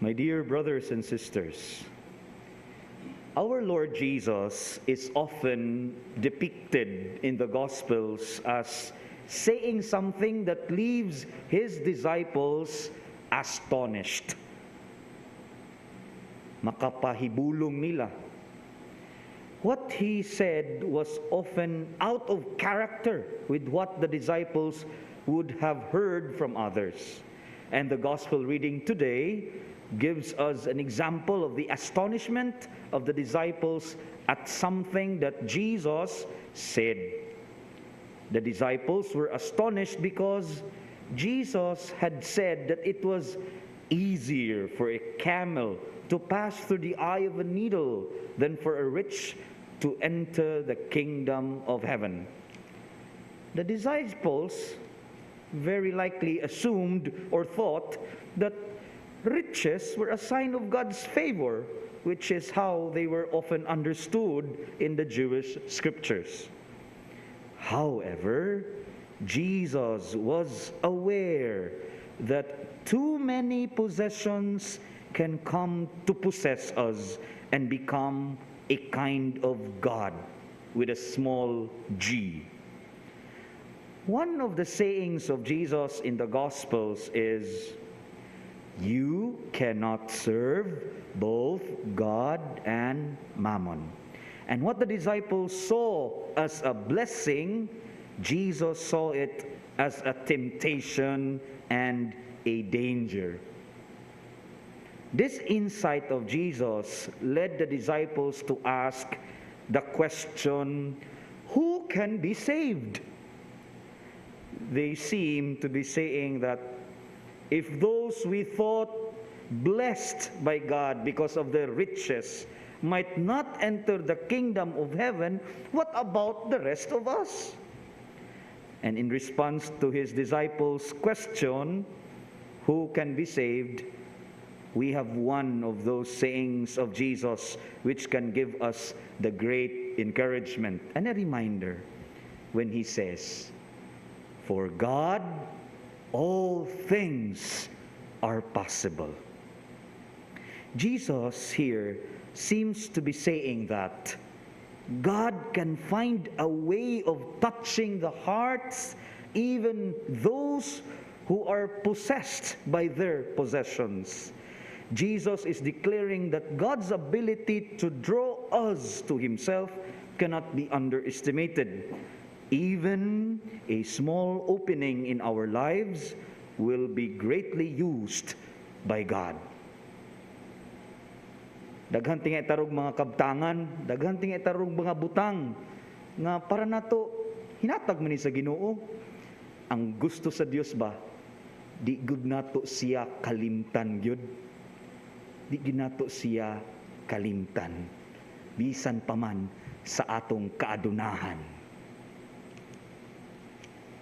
My dear brothers and sisters, our Lord Jesus is often depicted in the Gospels as saying something that leaves his disciples astonished. Makapahibulong nila. What he said was often out of character with what the disciples would have heard from others. And the Gospel reading today gives us an example of the astonishment of the disciples at something that Jesus said. The disciples were astonished because Jesus had said that it was easier for a camel to pass through the eye of a needle than for a rich to enter the kingdom of heaven. The disciples very likely assumed or thought that riches were a sign of God's favor, which is how they were often understood in the Jewish scriptures. However, Jesus was aware that too many possessions can come to possess us and become a kind of God with a small g. One of the sayings of Jesus in the Gospels is, "You cannot serve both God and mammon." And what the disciples saw as a blessing, Jesus saw it as a temptation and a danger. This insight of Jesus led the disciples to ask the question, who can be saved? They seem to be saying that if those we thought blessed by God because of their riches might not enter the kingdom of heaven, what about the rest of us? And in response to his disciples' question, who can be saved, we have one of those sayings of Jesus which can give us the great encouragement and a reminder when he says, "For God, all things are possible." Jesus here seems to be saying that God can find a way of touching the hearts, even those who are possessed by their possessions. Jesus is declaring that God's ability to draw us to himself cannot be underestimated. Even a small opening in our lives will be greatly used by God. Daghan tingay tarog mga kabtangan, daghan tingay tarog mga butang nga para nato hinatag man ni sa Ginoo. Ang gusto sa Dios ba, di gud nato siya kalimtan gyud. Di gid nato siya kalimtan bisan pa man sa atong kaadunahan.